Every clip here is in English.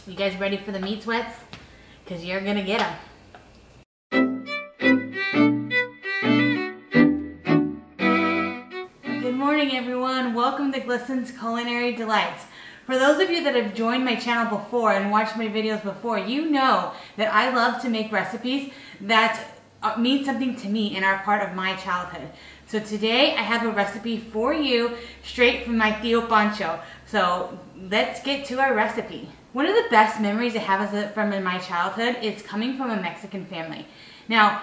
You guys ready for the meat sweats? Because you're gonna get them. Good morning everyone, welcome to Glisten's Culinary Delights. For those of you that have joined my channel before and watched my videos before, you know that I love to make recipes that mean something to me and are part of my childhood. So today I have a recipe for you straight from my tío Pancho. So let's get to our recipe. One of the best memories I have from my childhood is coming from a Mexican family. Now,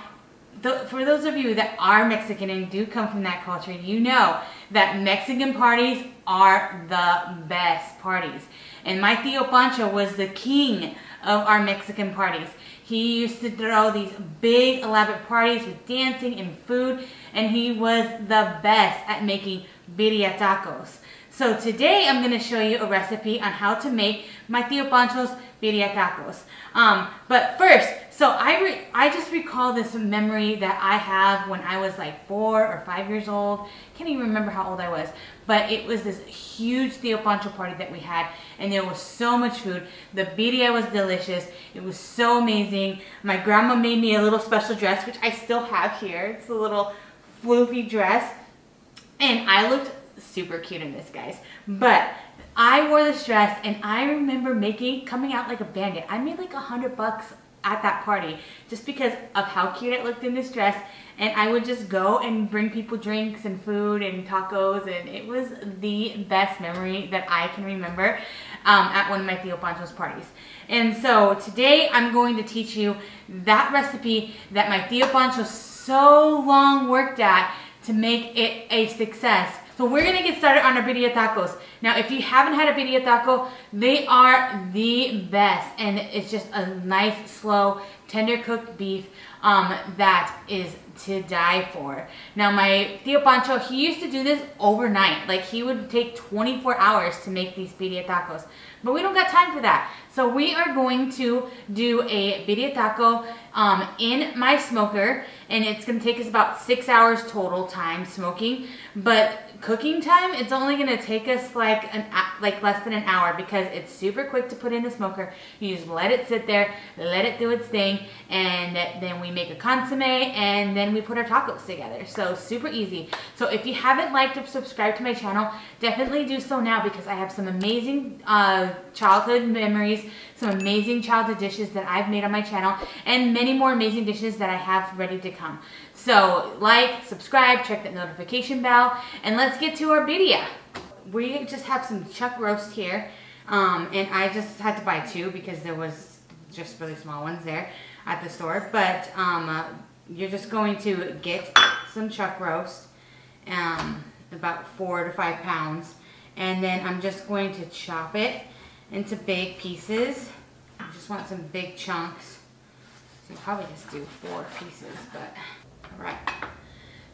for those of you that are Mexican and do come from that culture, you know that Mexican parties are the best parties. And my tío Pancho was the king of our Mexican parties. He used to throw these big elaborate parties with dancing and food, and he was the best at making Birria Tacos. So today I'm going to show you a recipe on how to make my tío Pancho's Birria Tacos. But first, so I just recall this memory that I have when I was like 4 or 5 years old. Can't even remember how old I was. But it was this huge tío Pancho party that we had, and there was so much food. The birria was delicious. It was so amazing. My grandma made me a little special dress, which I still have here. It's a little floofy dress. And I looked super cute in this, guys. But I wore this dress, and I remember coming out like a bandit. I made like $100 at that party just because of how cute it looked in this dress. And I would just go and bring people drinks and food and tacos, and it was the best memory that I can remember at one of my tío Pancho's parties. And so today I'm going to teach you that recipe that my tío Pancho so long worked at to make it a success. So we're gonna get started on our birria tacos. Now, if you haven't had a birria taco, they are the best, and it's just a nice, slow, tender cooked beef that is to die for. Now, my tío Pancho, he used to do this overnight. Like, he would take 24 hours to make these birria tacos, but we don't got time for that. So we are going to do a birria taco in my smoker, and it's gonna take us about 6 hours total time smoking, but cooking time, it's only gonna take us like less than an hour because it's super quick to put in the smoker. You just let it sit there, let it do its thing, and then we make a consomme, and then we put our tacos together. So super easy. So if you haven't liked or subscribed to my channel, definitely do so now because I have some amazing childhood memories, some amazing childhood dishes that I've made on my channel, and many more amazing dishes that I have ready to come. So like, subscribe, check that notification bell, and let's get to our birria. We just have some chuck roast here, and I just had to buy 2 because there was just really small ones there at the store. But you're just going to get some chuck roast, about 4 to 5 pounds, and then I'm just going to chop it into big pieces. I just want some big chunks. So I'll probably just do 4 pieces, but all right.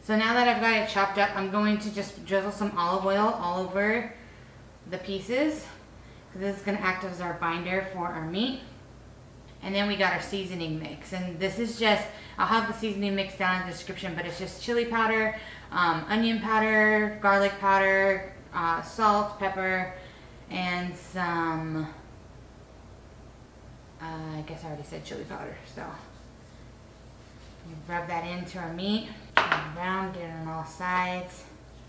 So now that I've got it chopped up, I'm going to just drizzle some olive oil all over the pieces, because this is going to act as our binder for our meat. And then we got our seasoning mix, and this is just, I'll have the seasoning mix down in the description, but it's just chili powder, onion powder, garlic powder, salt, pepper, and some, I guess I already said chili powder, so rub that into our meat, around, get it on all sides.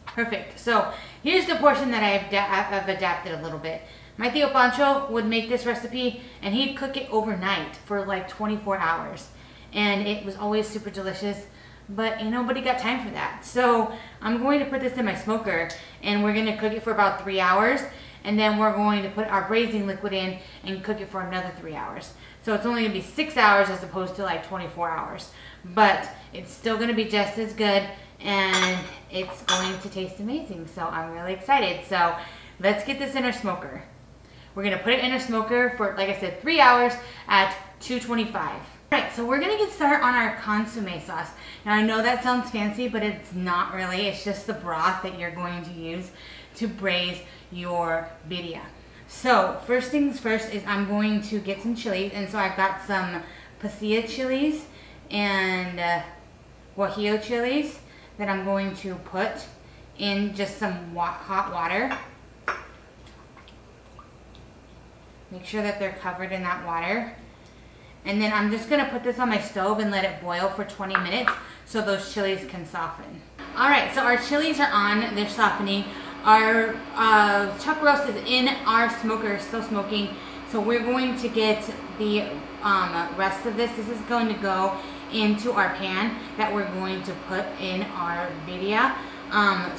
Perfect. So here's the portion that I've adapted a little bit. My tío Pancho would make this recipe, and he'd cook it overnight for like 24 hours. And it was always super delicious, but nobody got time for that. So I'm going to put this in my smoker, and we're going to cook it for about 3 hours. And then we're going to put our braising liquid in and cook it for another 3 hours. So it's only going to be 6 hours as opposed to like 24 hours. But it's still going to be just as good, and it's going to taste amazing. So I'm really excited. So let's get this in our smoker. We're going to put it in our smoker for, like I said, 3 hours at 225. Alright, so we're going to get started on our consomme sauce. Now I know that sounds fancy, but it's not really. It's just the broth that you're going to use to braise your birria. So first things first is I'm going to get some chilies, and so I've got some pasilla chilies and guajillo chilies that I'm going to put in just some hot water. Make sure that they're covered in that water. And then I'm just gonna put this on my stove and let it boil for 20 minutes so those chilies can soften. All right, so our chilies are on, they're softening. Our chuck roast is in our smoker, still smoking. So we're going to get the rest of this. This is going to go into our pan that we're going to put in our birria.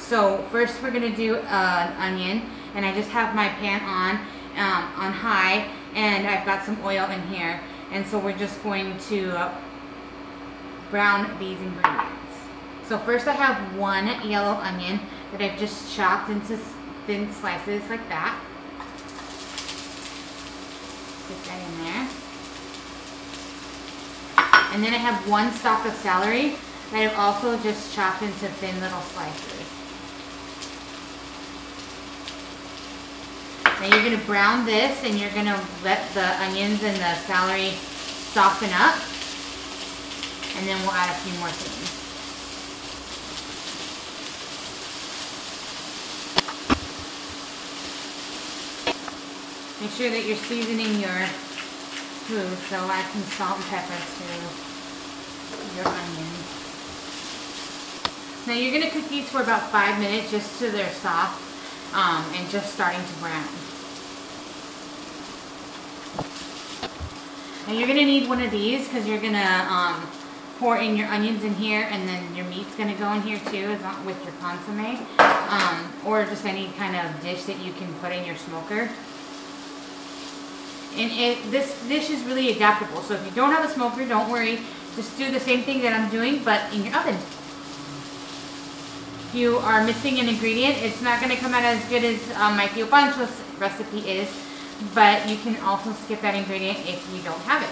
So first we're gonna do an onion, and I just have my pan on high, and I've got some oil in here. And so we're just going to brown these ingredients. So first I have one yellow onion that I've just chopped into thin slices like that. Stick that in there. And then I have one stalk of celery that I've also just chopped into thin little slices. Now you're going to brown this, and you're going to let the onions and the celery soften up, and then we'll add a few more things. Make sure that you're seasoning your food, so add some salt and pepper to your onions. Now you're going to cook these for about 5 minutes just so they're soft and just starting to brown. Now you're going to need one of these because you're going to pour in your onions in here, and then your meat's going to go in here too, with your consomme, or just any kind of dish that you can put in your smoker. And this dish is really adaptable, so if you don't have a smoker, don't worry. Just do the same thing that I'm doing, but in your oven. If you are missing an ingredient, it's not going to come out as good as my Tío Pancho's recipe is, but you can also skip that ingredient if you don't have it,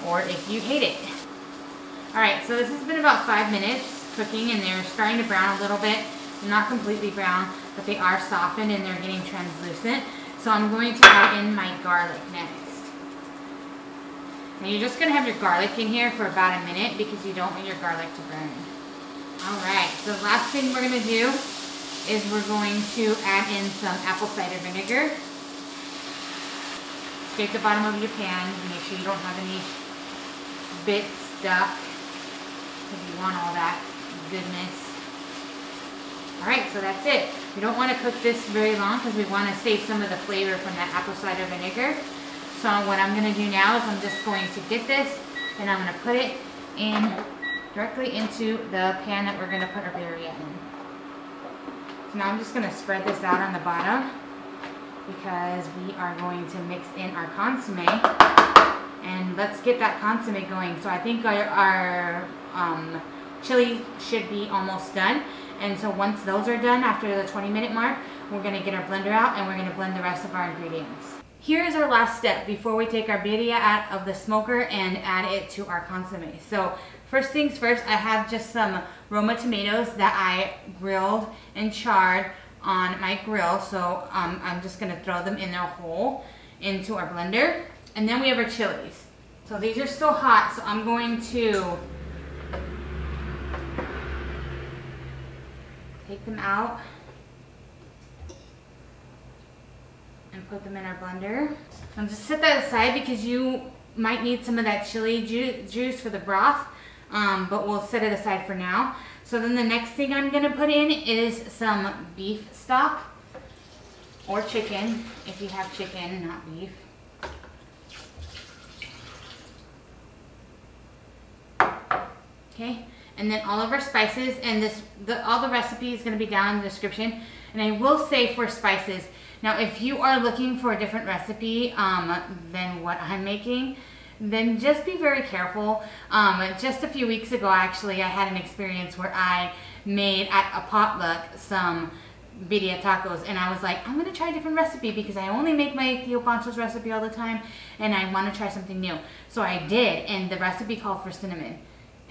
or if you hate it. Alright, so this has been about 5 minutes cooking, and they're starting to brown a little bit. They're not completely brown, but they are softened and they're getting translucent. So I'm going to add in my garlic next. Now you're just going to have your garlic in here for about a minute because you don't want your garlic to burn. Alright, so the last thing we're going to do is we're going to add in some apple cider vinegar. Scrape the bottom of your pan and make sure you don't have any bits stuck, because you want all that goodness. Alright, so that's it. We don't want to cook this very long because we want to save some of the flavor from that apple cider vinegar. So what I'm going to do now is I'm just going to get this, and I'm going to put it in directly into the pan that we're going to put our birria in. So now I'm just going to spread this out on the bottom because we are going to mix in our consomme, and let's get that consomme going. So I think our chili should be almost done. And so once those are done, after the 20-minute mark, we're going to get our blender out and we're going to blend the rest of our ingredients. Here is our last step before we take our birria out of the smoker and add it to our consomme. So first things first, I have just some Roma tomatoes that I grilled and charred on my grill. So I'm just going to throw them in their whole into our blender. And then we have our chilies. So these are still hot, so I'm going to take them out and put them in our blender. I'll just set that aside because you might need some of that chili juice for the broth, but we'll set it aside for now. So then the next thing I'm going to put in is some beef stock, or chicken if you have chicken, not beef. Okay. And then all of our spices, and all the recipe is going to be down in the description. And I will say for spices, now if you are looking for a different recipe than what I'm making, then just be very careful. Just a few weeks ago, actually, I had an experience where I made at a potluck some Birria Tacos, and I was like, I'm going to try a different recipe because I only make my Tío Pancho's recipe all the time, and I want to try something new. So I did, and the recipe called for cinnamon.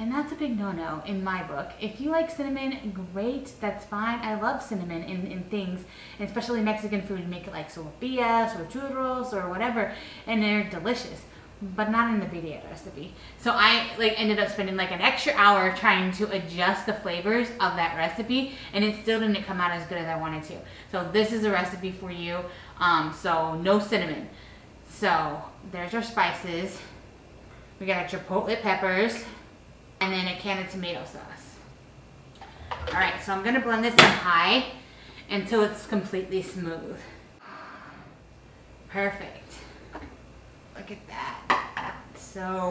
And that's a big no-no in my book. If you like cinnamon, great, that's fine. I love cinnamon in things, and especially Mexican food. You make it like sopapillas or churros or whatever, and they're delicious, but not in the birria recipe. So I ended up spending like an extra hour trying to adjust the flavors of that recipe, and it still didn't come out as good as I wanted to. So this is a recipe for you. So no cinnamon. So there's our spices. We got our chipotle peppers and then a can of tomato sauce. All right, so I'm gonna blend this in high until it's completely smooth. Perfect. Look at that. So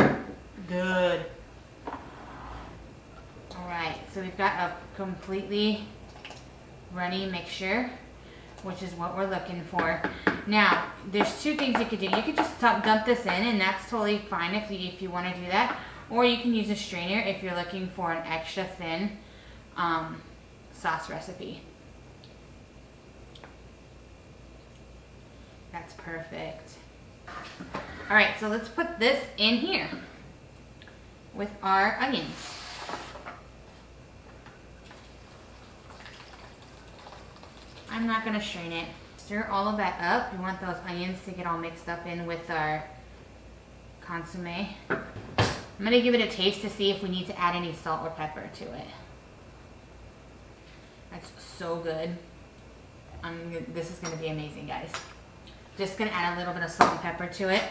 good. All right, so we've got a completely runny mixture, which is what we're looking for. Now, there's two things you could do. You could just dump this in, and that's totally fine if you want to do that. Or you can use a strainer if you're looking for an extra thin sauce recipe. That's perfect. All right, so let's put this in here with our onions. I'm not gonna strain it. Stir all of that up. You want those onions to get all mixed up in with our consomme. I'm gonna give it a taste to see if we need to add any salt or pepper to it. That's so good. This is gonna be amazing, guys. Just gonna add a little bit of salt and pepper to it.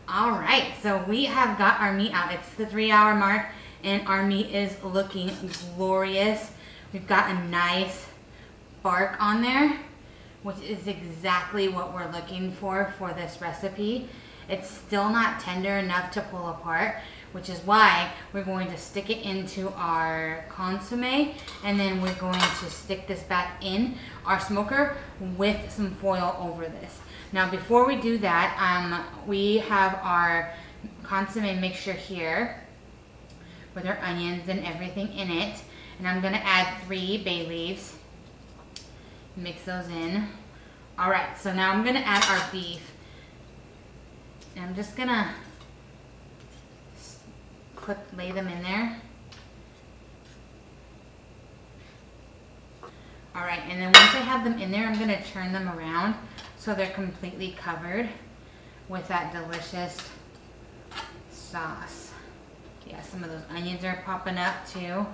All right, so we have got our meat out. It's the 3-hour mark and our meat is looking glorious. We've got a nice bark on there, which is exactly what we're looking for this recipe. It's still not tender enough to pull apart, which is why we're going to stick it into our consomme, and then we're going to stick this back in our smoker with some foil over this. Now, before we do that, we have our consomme mixture here with our onions and everything in it. And I'm gonna add 3 bay leaves. Mix those in. All right, so now I'm gonna add our beef. And I'm just gonna lay them in there. All right, and then once I have them in there, I'm gonna turn them around so they're completely covered with that delicious sauce. Yeah, some of those onions are popping up too,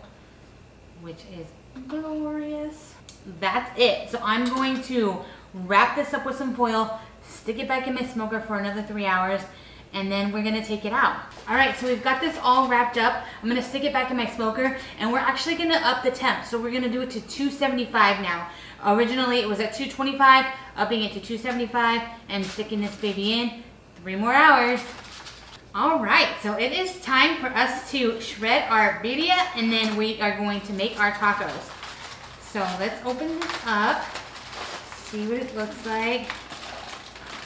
which is glorious. That's it. So I'm going to wrap this up with some foil, stick it back in my smoker for another 3 hours, and then we're gonna take it out. All right, so we've got this all wrapped up. I'm gonna stick it back in my smoker, and we're actually gonna up the temp. So we're gonna do it to 275 now. Originally it was at 225, upping it to 275, and sticking this baby in 3 more hours. All right, so it is time for us to shred our birria, and then we are going to make our tacos. So let's open this up, see what it looks like.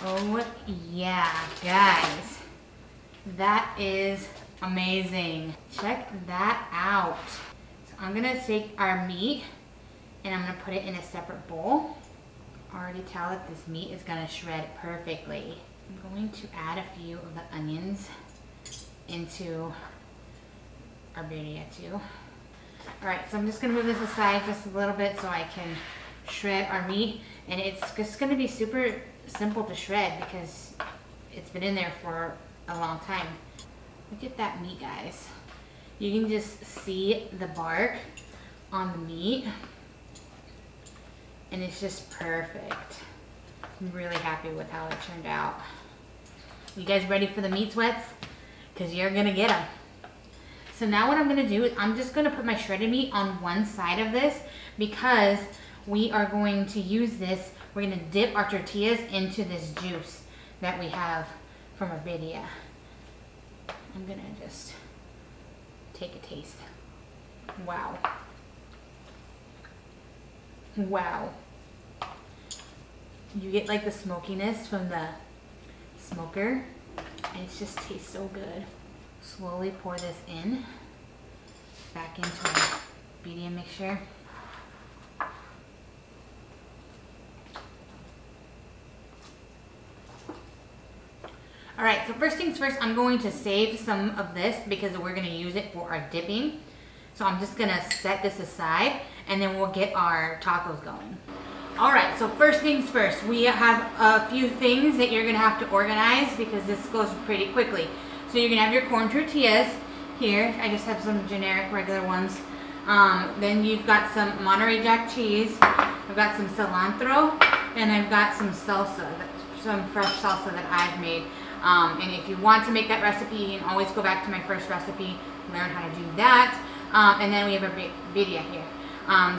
Oh yeah, guys, that is amazing. Check that out. So I'm gonna take our meat and I'm gonna put it in a separate bowl. Already tell that this meat is gonna shred perfectly. I'm going to add a few of the onions into our birria too. All right, so I'm just gonna move this aside just a little bit so I can shred our meat. And it's just gonna be super simple to shred because it's been in there for a long time. Look at that meat, guys. You can just see the bark on the meat and it's just perfect. I'm really happy with how it turned out. You guys ready for the meat sweats? Because you're gonna get them. So now what I'm gonna do is I'm just gonna put my shredded meat on one side of this because we are going to use this. We're gonna dip our tortillas into this juice that we have from our birria. I'm gonna just take a taste. Wow. Wow. You get like the smokiness from the smoker and it just tastes so good. Slowly pour this in back into our birria mixture. All right, so first things first, I'm going to save some of this because we're gonna use it for our dipping. So I'm just gonna set this aside and then we'll get our tacos going. All right, so first things first, we have a few things that you're gonna have to organize because this goes pretty quickly. So you're gonna have your corn tortillas here. I just have some generic regular ones. Then you've got some Monterey Jack cheese. I've got some cilantro, and I've got some salsa, some fresh salsa that I've made. And if you want to make that recipe, you can always go back to my first recipe, learn how to do that. And then we have a birria here.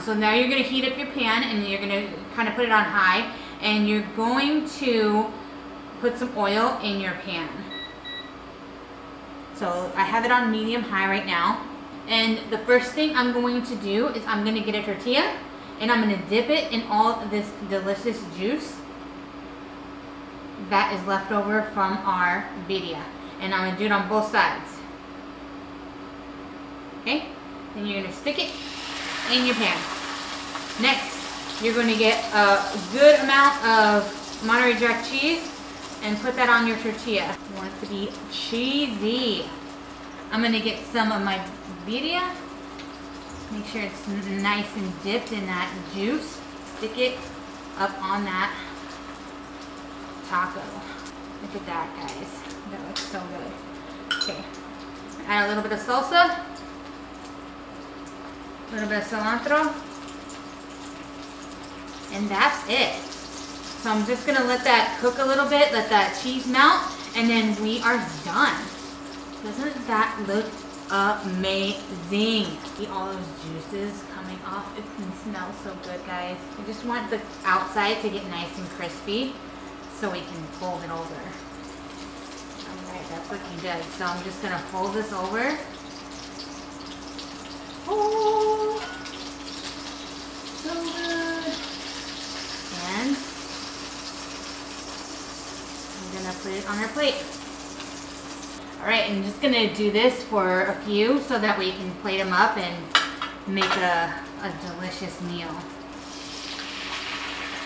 So now you're going to heat up your pan, and you're going to kind of put it on high, and you're going to put some oil in your pan. So I have it on medium high right now. And the first thing I'm going to do is I'm going to get a tortilla, and I'm going to dip it in all of this delicious juice that is left over from our birria. And I'm going to do it on both sides. Okay? Then you're going to stick it in your pan. Next, you're going to get a good amount of Monterey Jack cheese and put that on your tortilla. You want it to be cheesy. I'm going to get some of my birria. Make sure it's nice and dipped in that juice. Stick it up on that taco. Look at that, guys. That looks so good. Okay. Add a little bit of salsa. A little bit of cilantro. And that's it. So I'm just gonna let that cook a little bit, let that cheese melt, and then we are done. Doesn't that look amazing? See all those juices coming off. It can smell so good, guys. I just want the outside to get nice and crispy so we can fold it over. Alright, that's looking good. So I'm just gonna fold this over. Oh, so good. And I'm gonna put it on our plate. Alright, I'm just gonna do this for a few so that we can plate them up and make a delicious meal.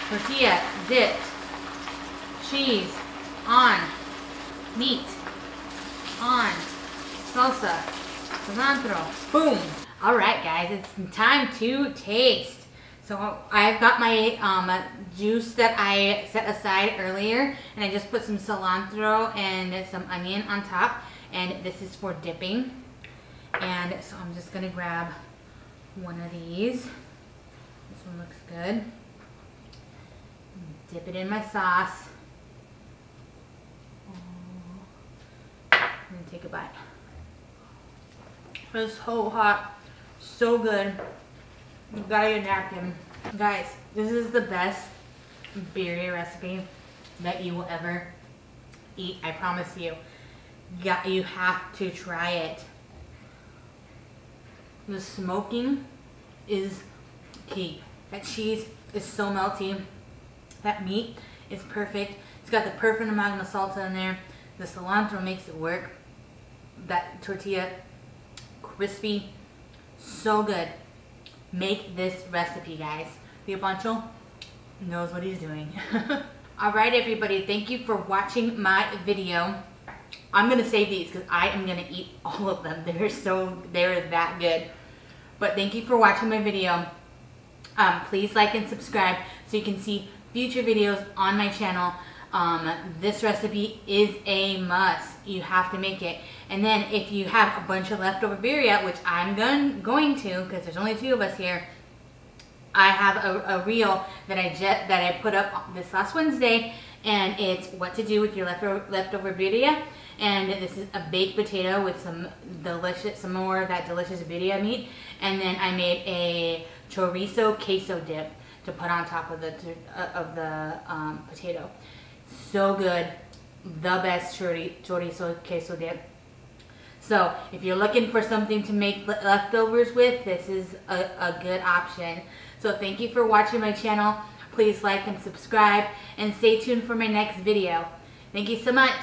Tortilla dipped, cheese on, meat on, salsa, cilantro, boom. Alright guys, it's time to taste. So I've got my juice that I set aside earlier, and I just put some cilantro and some onion on top, and this is for dipping. And so I'm just gonna grab one of these. This one looks good. Dip it in my sauce. I'm gonna take a bite. It's so hot, so good. You gotta get a napkin. Guys, this is the best birria recipe that you will ever eat. I promise you. You have to try it. The smoking is key. That cheese is so melty. That meat is perfect. It's got the perfect amount of salsa in there. The cilantro makes it work. That tortilla, crispy, so good. Make this recipe, guys. Tío Pancho knows what he's doing. Alright everybody, thank you for watching my video. I'm gonna save these because I am gonna eat all of them. They're that good. But thank you for watching my video. Please like and subscribe so you can see future videos on my channel. This recipe is a must. You have to make it. And then if you have a bunch of leftover birria, which I'm going to, because there's only 2 of us here, I have a reel that I put up this last Wednesday, and it's what to do with your leftover birria. And this is a baked potato with some more of that delicious birria meat. And then I made a chorizo queso dip to put on top of the potato. So good. The best chorizo queso dip. So if you're looking for something to make leftovers with, this is a good option. So thank you for watching my channel. Please like and subscribe, and stay tuned for my next video. Thank you so much.